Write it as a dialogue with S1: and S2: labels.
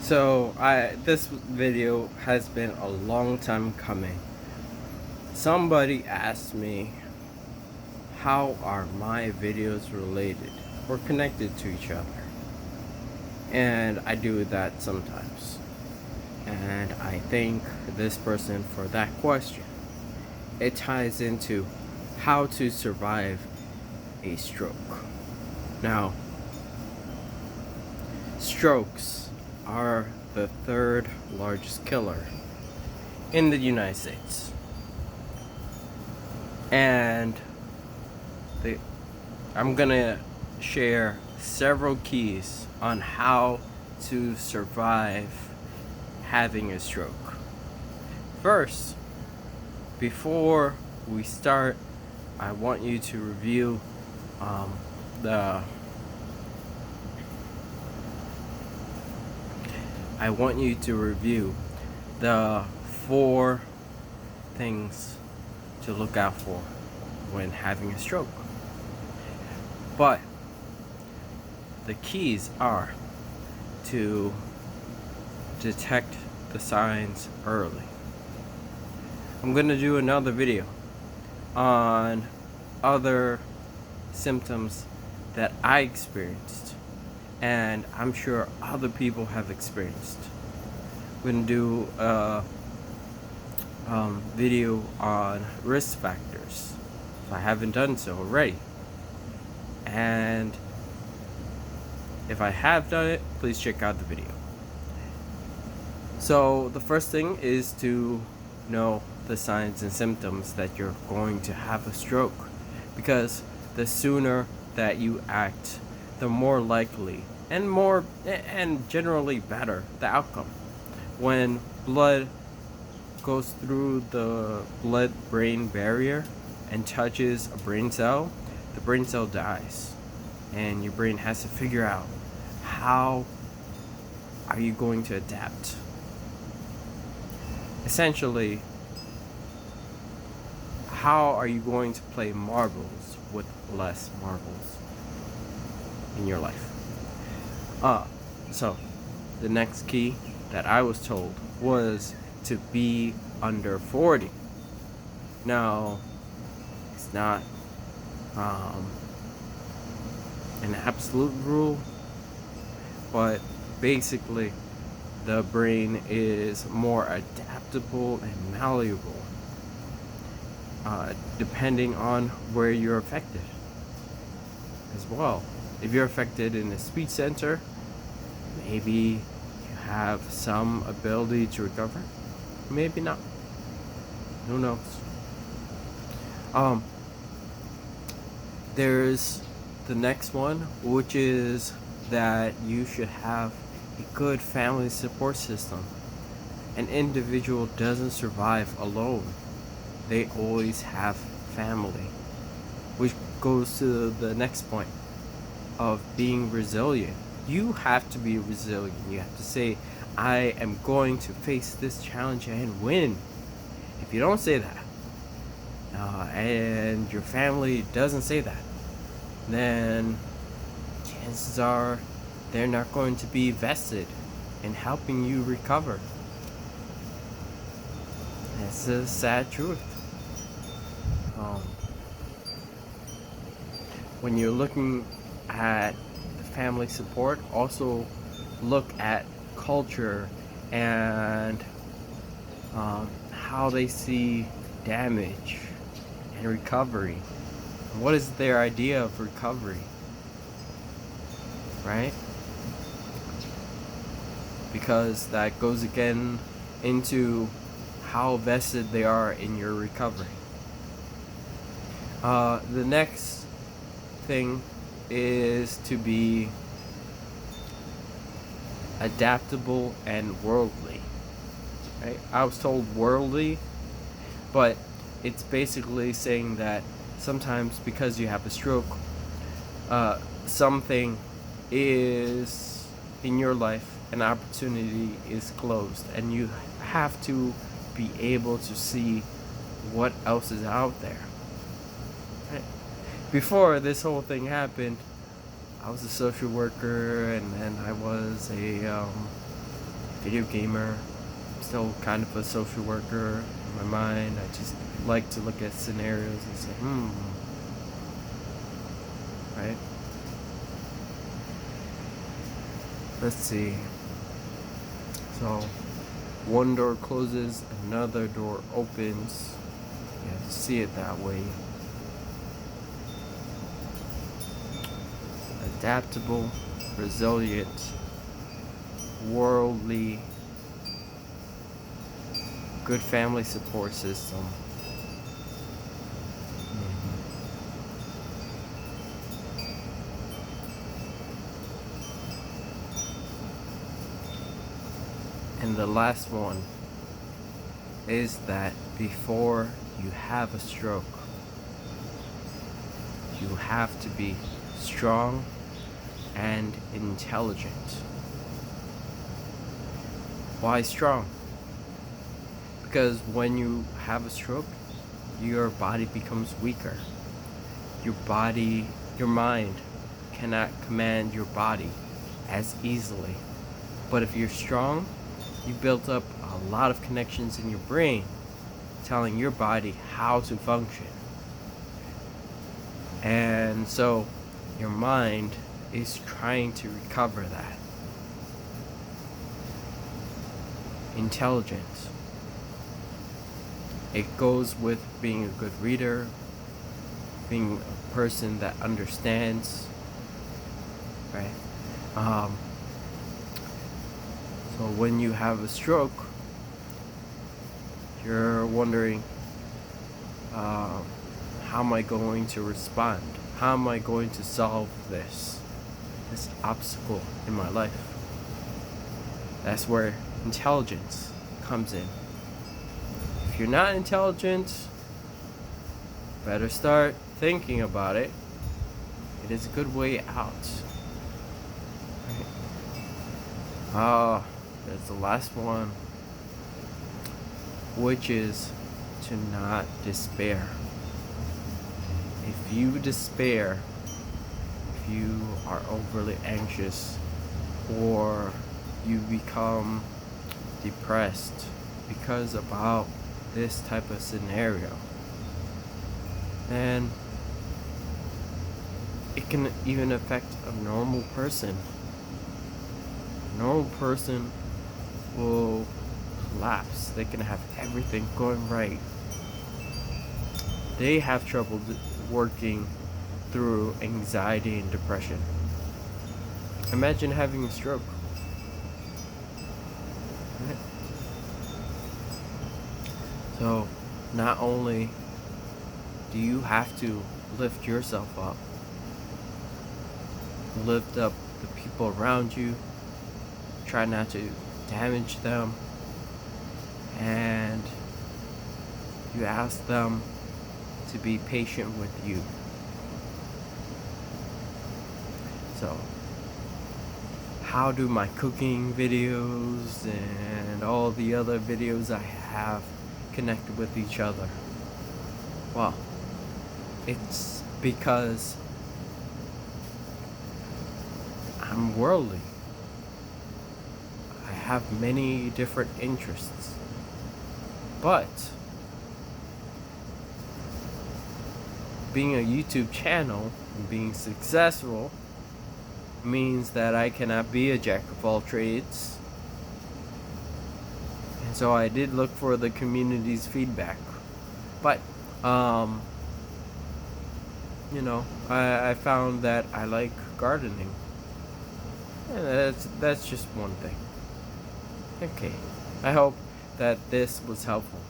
S1: This video has been a long time coming. Somebody asked me, how are my videos related or connected to each other? And I do that sometimes. And I thank this person for that question. It ties into how to survive a stroke. Now, strokes are the third largest killer in the United States. And I'm gonna share several keys on how to survive having a stroke. First, before we start, I want you to review the four things to look out for when having a stroke. But the keys are to detect the signs early. I'm going to do another video on other symptoms that I experienced and I'm sure other people have experienced. We're going to do a video on risk factors if I haven't done so already. And if I have done it, please check out the video. So the first thing is to know the signs and symptoms that you're going to have a stroke, because the sooner that you act, the more likely and generally better the outcome. When blood goes through the blood-brain barrier and touches a brain cell, the brain cell dies, and your brain has to figure out how are you going to adapt. Essentially, how are you going to play marbles with less marbles in your life? So the next key that I was told was to be under 40. Now, it's not an absolute rule, but basically the brain is more adaptable and malleable depending on where you're affected as well. If you're affected in the speech center, maybe you have some ability to recover, maybe not, who knows. There's the next one, which is that you should have a good family support system. An individual doesn't survive alone. They always have family, which goes to the next point of being resilient. You have to be resilient. You have to say, I am going to face this challenge and win. If you don't say that, and your family doesn't say that, then chances are they're not going to be vested in helping you recover. That's a sad truth. When you're looking at the family support, also look at culture and how they see damage and recovery. What is their idea of recovery, right? Because that goes again into how vested they are in your recovery. The next thing is to be adaptable and worldly. Right? I was told worldly, but it's basically saying that sometimes because you have a stroke, something is in your life, an opportunity is closed, and you have to be able to see what else is out there. Right? Before this whole thing happened, I was a social worker, and then I was a video gamer. I'm still kind of a social worker in my mind. I just like to look at scenarios and say, right? Let's see. So, one door closes, another door opens. You have to see it that way. Adaptable, resilient, worldly, good family support system. And the last one is that before you have a stroke, you have to be strong and intelligent. Why strong? Because when you have a stroke, your body becomes weaker. Your mind cannot command your body as easily. But if you're strong, you built up a lot of connections in your brain telling your body how to function. And so your mind is trying to recover that. Intelligence. It goes with being a good reader, being a person that understands, right? So when you have a stroke, you're wondering, how am I going to respond? How am I going to solve this obstacle in my life? That's where intelligence comes in. If you're not intelligent, better start thinking about it. It is a good way out. Right? There's the last one, which is to not despair. If you despair, if you are overly anxious, or you become depressed because about this type of scenario, and it can even affect a normal person. A normal person will collapse. They can have everything going right. They have trouble working through anxiety and depression. Imagine having a stroke. Right? So, not only do you have to lift yourself up, lift up the people around you, try not to damage them, and you ask them to be patient with you. So, how do my cooking videos and all the other videos I have connect with each other? Well, it's because I'm worldly. I have many different interests. But being a YouTube channel and being successful means that I cannot be a jack of all trades. And so I did look for the community's feedback. But I found that I like gardening. And that's just one thing. Okay. I hope that this was helpful.